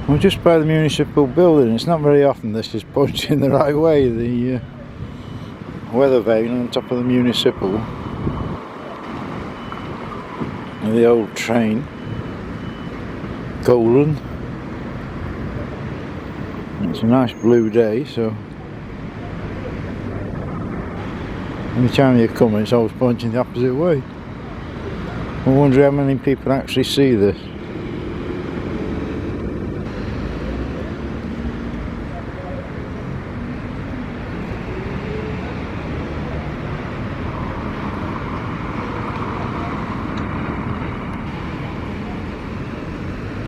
We're just by the Municipal building. It's not very often this is pointing the right way. The weather vane on top of the Municipal. And the old train. Golden. It's a nice blue day, so any time you come it's always pointing the opposite way. I wonder how many people actually see this.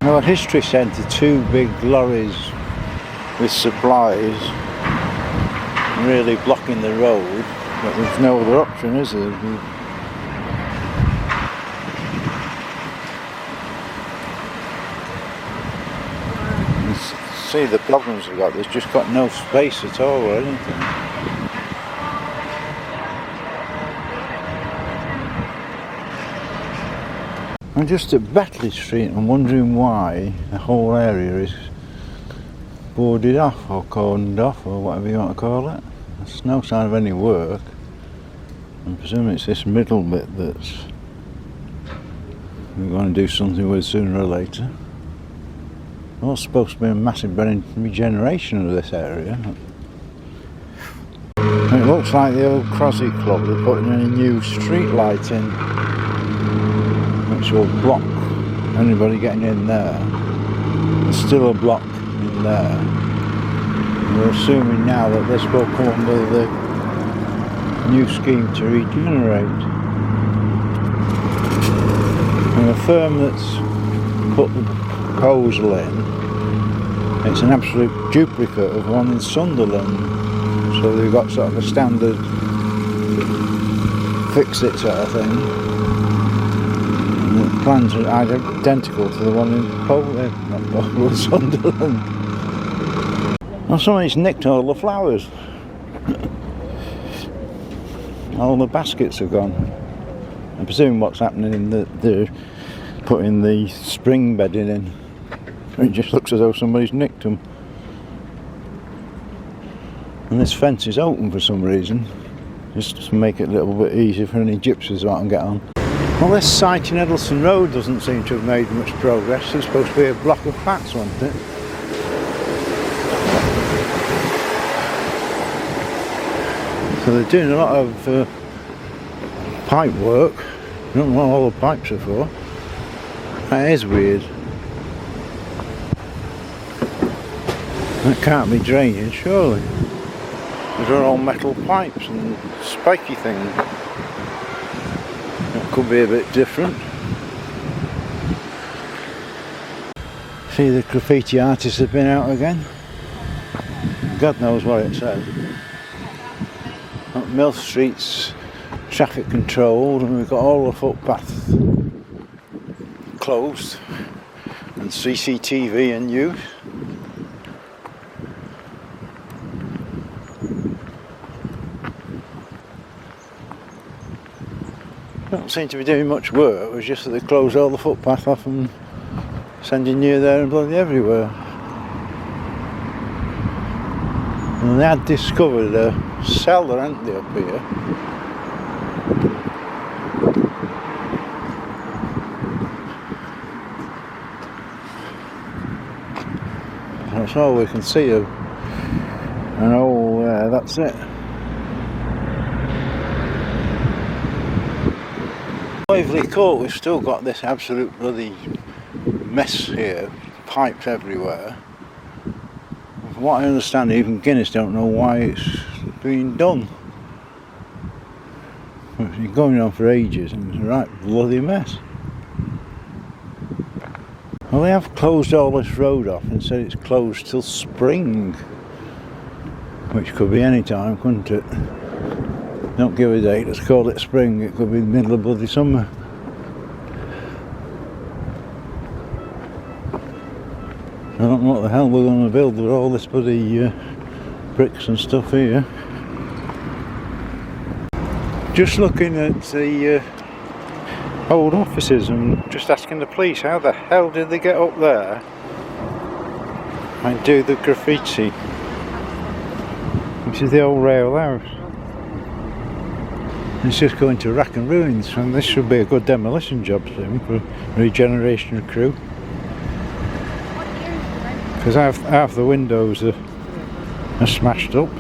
Now, a history centre, 2 big lorries with supplies really blocking the road, but there's no other option, is there? You see the problems we've got, there's just got no space at all or anything. I'm just at Batley Street and wondering why the whole area is boarded off or cordoned off or whatever you want to call it. There's no sign of any work. I presume it's this middle bit that's we're going to do something with sooner or later. Well, it's supposed to be a massive regeneration of this area. And it looks like the old Crosby Club, they're putting in a new street light in, which will block anybody getting in there. There's still a block in there. We're assuming now that this will come under the new scheme to regenerate. And the firm that's put the proposal in, it's an absolute duplicate of one in Sunderland. So they've got sort of a standard fix-it sort of thing. And the plans are identical to the one in Sunderland. Well, somebody's nicked all the flowers. All the baskets are gone. I presume what's happening in they're putting the spring bedding in. It just looks as though somebody's nicked them. And this fence is open for some reason, just to make it a little bit easier for any gypsies who can get on. Well, this site in Eddleston Road doesn't seem to have made much progress. It's supposed to be a block of flats, wasn't it? So they're doing a lot of pipe work. I don't know what all the pipes are for. That is weird. That can't be drainage, surely. These are all metal pipes and spiky things. That could be a bit different. See, the graffiti artists have been out again. God knows what it says. Mill Street's traffic controlled and we've got all the footpaths closed and CCTV in use. Don't seem to be doing much work, it was just that they closed all the footpath off and sending you there and bloody everywhere. And they had discovered a cellar, hadn't they, up here? That's all we can see of. And oh, that's it. Waverley Court, we've still got this absolute bloody mess here, pipes everywhere. From what I understand, even Guinness don't know why it's being done. It's been going on for ages and it's a right bloody mess. Well, they have closed all this road off and said it's closed till spring, which could be any time, couldn't it? Don't give a date, let's call it spring, it could be the middle of bloody summer. I don't know what the hell we're going to build with all this bloody bricks and stuff here. Just looking at the old offices and just asking the police how the hell did they get up there and do the graffiti, which is the old rail house. It's just going to rack and ruins, and this should be a good demolition job soon for Regeneration and Crewe. Because half the windows are smashed up.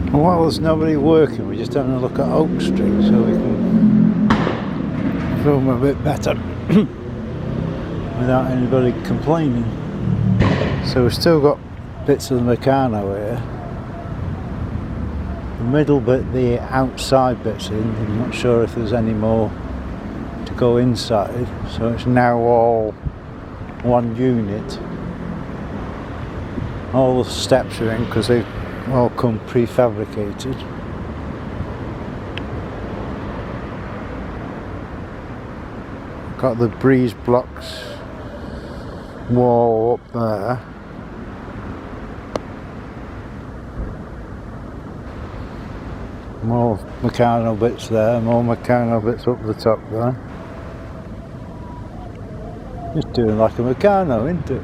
And while there's nobody working, we're just having a look at Oak Street so we can film a bit better without anybody complaining. So we've still got bits of the Meccano here. The middle bit, the outside bit's in. I'm not sure if there's any more to go inside. So it's now all one unit. All the steps are in because they all come prefabricated. Got the breeze blocks wall up there. More Meccano bits there, more Meccano bits up the top there. Just doing like a Meccano, isn't it?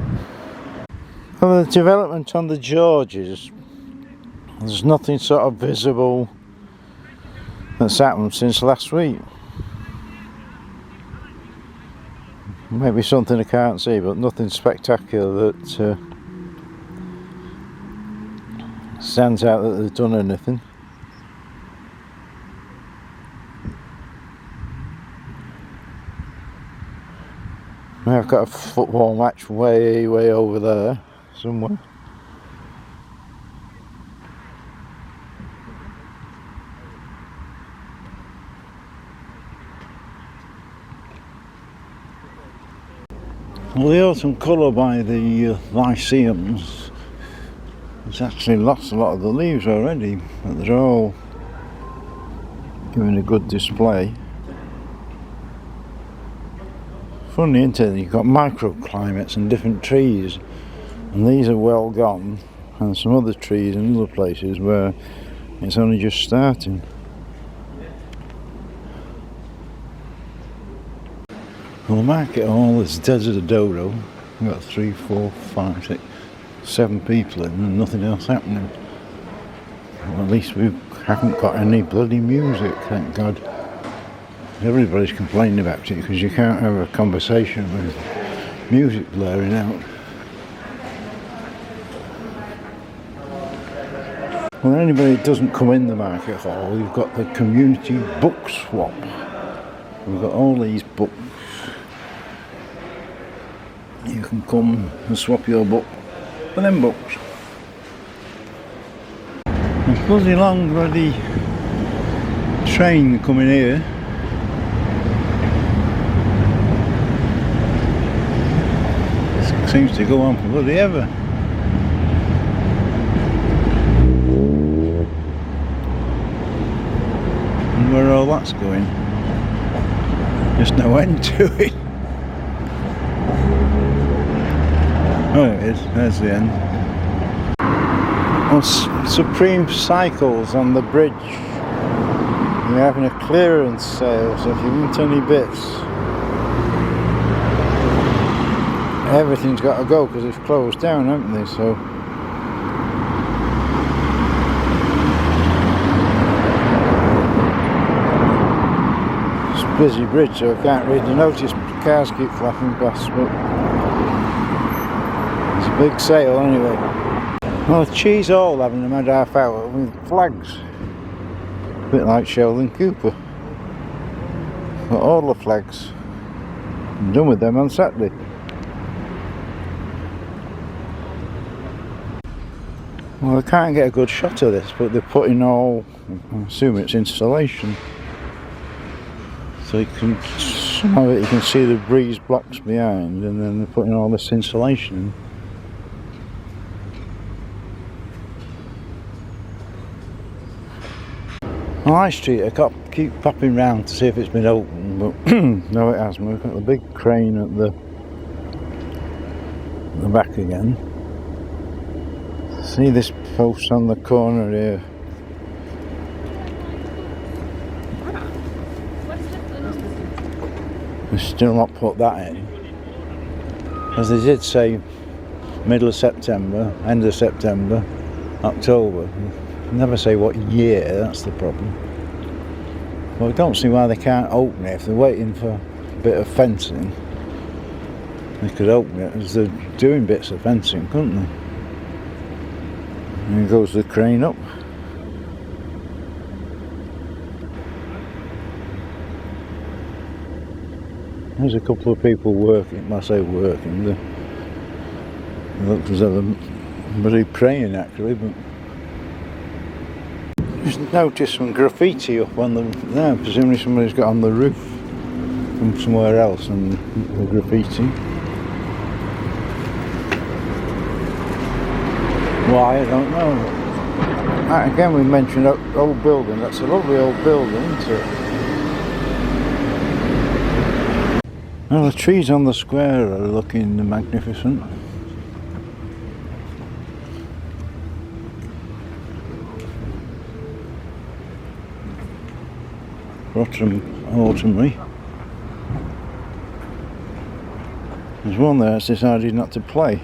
Well, the development on the Georges, there's nothing sort of visible that's happened since last week. Maybe something I can't see, but nothing spectacular that stands out that they've done anything. I've got a football match way over there somewhere. Well, the autumn colour by the Lyceums has actually lost a lot of the leaves already, but they're all giving a good display. Funny, isn't it? You've got microclimates and different trees, and these are well gone, and some other trees in other places where it's only just starting. Well, the market hall is dead as a dodo. We've got 3, 4, 5, 6, 7 people in and nothing else happening. Well, at least we haven't got any bloody music, thank God. Everybody's complaining about it because you can't have a conversation with music blaring out. Well, anybody that doesn't come in the market hall, we've got the community book swap. We've got all these books. You can come and swap your book for them books. There's a bloody long bloody train coming here. It seems to go on for bloody ever. And where all that's going, there's no end to it. Oh, it is. There's the end. On Supreme Cycles on the bridge, you're having a clearance sale, so if you want any bits, everything's got to go because it's closed down, haven't they? So it's a busy bridge, so I can't read the notice. Cars keep flapping past, but it's a big sale anyway. Well, Cheese Hall having a mad half hour with flags, a bit like Sheldon Cooper. Got all the flags. I'm done with them on Saturday. Well, I can't get a good shot of this, but they're putting all, I assume it's installation. So you can, some of it you can see the breeze blocks behind, and then they're putting all this insulation in. On High Street, I keep popping round to see if it's been opened, but no, it hasn't. We've got the big crane at the back again. See this post on the corner here? We've still not put that in. As they did say, middle of September, end of September, October. Never say what year, that's the problem. Well, I don't see why they can't open it. If they're waiting for a bit of fencing, they could open it, as they're doing bits of fencing, couldn't they? And here goes the crane up. There's a couple of people working, I say working, they look as though they're really praying actually, but just noticed some graffiti up on the there. Presumably somebody's got on the roof from somewhere else and the graffiti. Why, I don't know. Again, we mentioned old building. That's a lovely old building, isn't it? Well, the trees on the square are looking magnificent. Autumnal. There's one there that's decided not to play.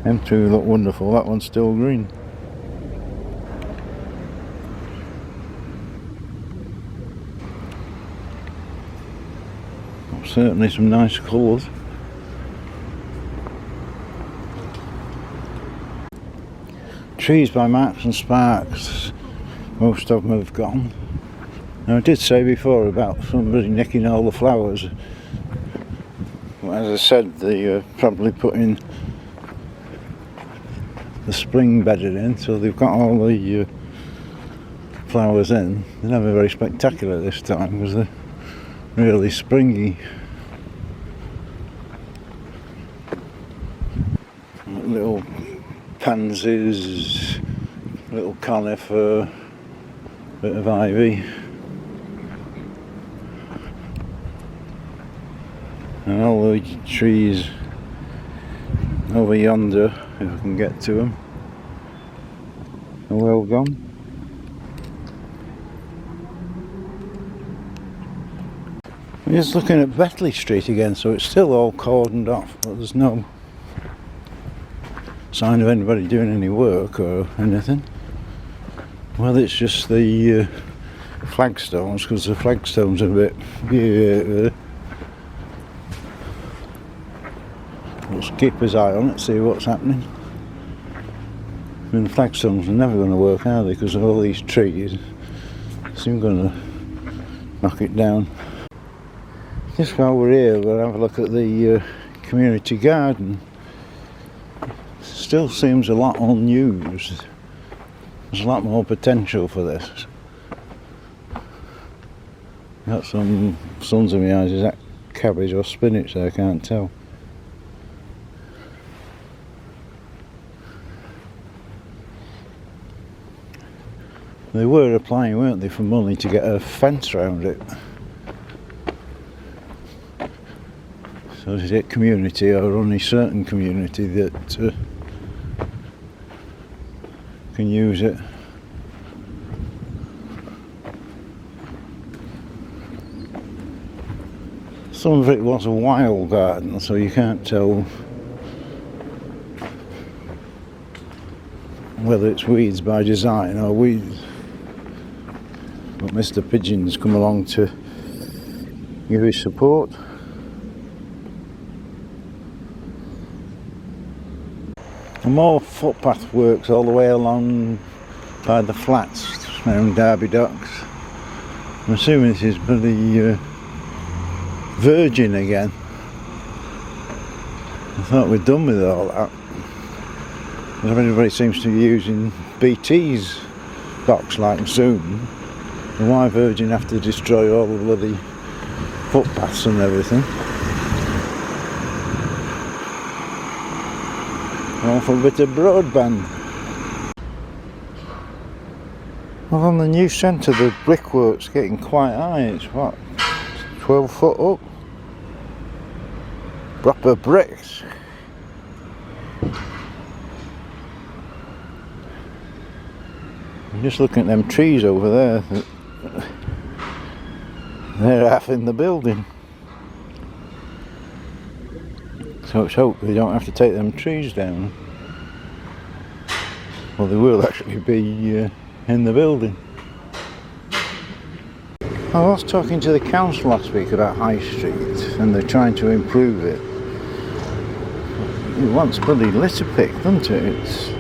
Them two look wonderful, that one's still green. Certainly some nice colours. Trees by Marks and Sparks, most of them have gone. Now I did say before about somebody nicking all the flowers. As I said, they probably putting the spring bedded in, so they've got all the flowers in. They're never very spectacular this time because they're really springy. Little pansies, little conifer, bit of ivy, and all the trees over yonder, if I can get to them, are well gone. I'm just looking at Betley Street again, so it's still all cordoned off, but there's no sign of anybody doing any work or anything. Well, it's just the flagstones, because the flagstones are a bit... Let's keep his eye on it, see what's happening. I mean, the flagstones are never going to work, are they, because of all these trees. Soon going to knock it down. Just while we're here, we'll have a look at the community garden. Still seems a lot unused. There's a lot more potential for this. Got some suns in my eyes. Is that cabbage or spinach there? I can't tell. They were applying, weren't they, for money to get a fence around it. So is it community or only certain community that can use it? Some of it was a wild garden, so you can't tell whether it's weeds by design or weeds. But Mr. Pigeon's come along to give his support. And more footpath works all the way along by the flats around Derby Docks. I'm assuming this is bloody Virgin again. I thought we'd done with all that. Everybody seems to be using BT's box like Zoom. And why Virgin have to destroy all the bloody footpaths and everything? All for a bit of broadband. Well, on the new centre, the brickwork's getting quite high. It's what, 12 foot up? Proper bricks. I'm just looking at them trees over there. They're half in the building. So let's hope they don't have to take them trees down. Well, they will actually be in the building. I was talking to the council last week about High Street, and they're trying to improve it. It wants bloody litter pick, doesn't it?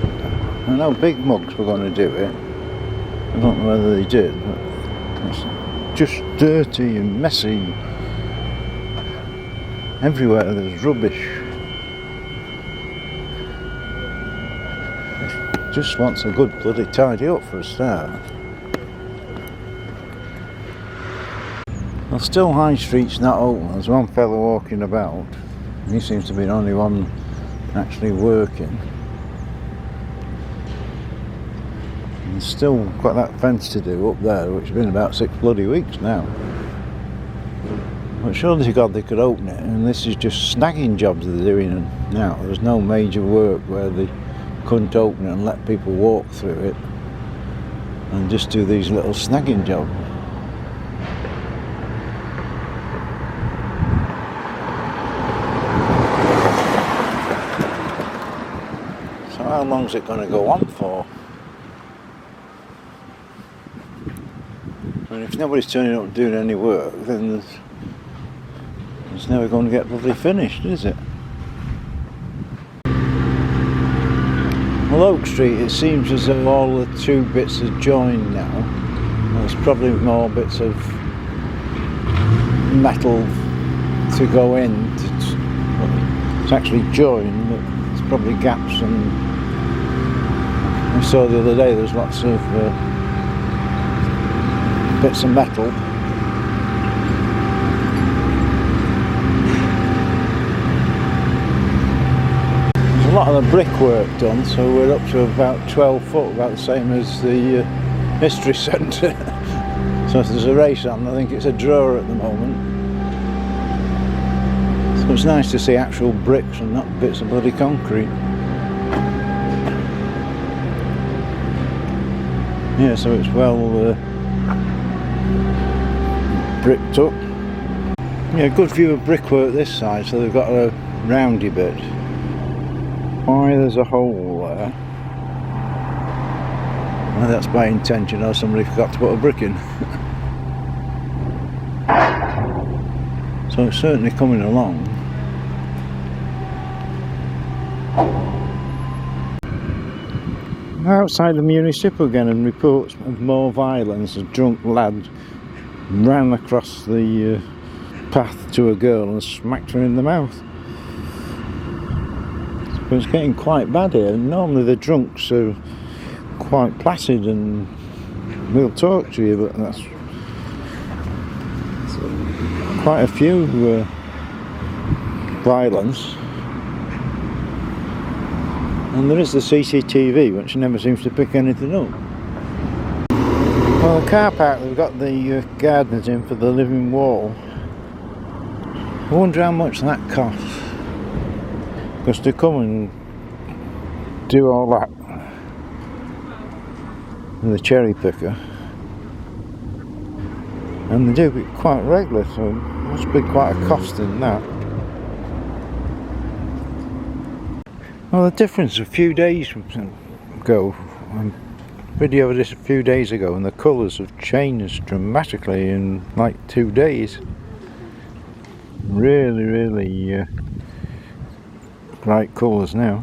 I know Big Mugs were going to do it. I don't know whether they did, but it's just dirty and messy. Everywhere there's rubbish. It just wants a good bloody tidy up for a start. Well, still High Street's not open. There's one fellow walking about. He seems to be the only one actually working. And still got that fence to do up there, which has been about 6 bloody weeks now. But surely to God they could open it, and this is just snagging jobs they're doing now. There's no major work where they couldn't open it and let people walk through it and just do these little snagging jobs. So how long is it going to go on for? I mean, if nobody's turning up and doing any work, then it's never going to get bloody finished, is it? Well, Oak Street, it seems as though all the two bits are joined now. There's probably more bits of metal to go in. It's actually joined, but there's probably gaps, and I saw the other day there's lots of bits of metal. There's a lot of the brickwork done, so we're up to about 12 foot, about the same as the History Centre. So if there's a race on, I think it's a draw at the moment. So it's nice to see actual bricks and not bits of bloody concrete. Yeah, so it's well bricked up. Yeah, good view of brickwork this side, so they've got a roundy bit. Why there's a hole there? Well, that's by intention, or somebody forgot to put a brick in. So it's certainly coming along. Outside the Municipal again, and reports of more violence. A drunk lad ran across the path to a girl and smacked her in the mouth. But it's getting quite bad here. Normally the drunks are quite placid and will talk to you, but that's quite a few violence. And there is the CCTV, which never seems to pick anything up. Well, the car park, they've got the gardeners in for the living wall. I wonder how much that costs. Because to come and do all that with a cherry picker, and they do it quite regular, so it must be quite a cost in that. Well, the difference a few days ago, I videoed this a few days ago, and the colours have changed dramatically in like 2 days. Really bright colours now.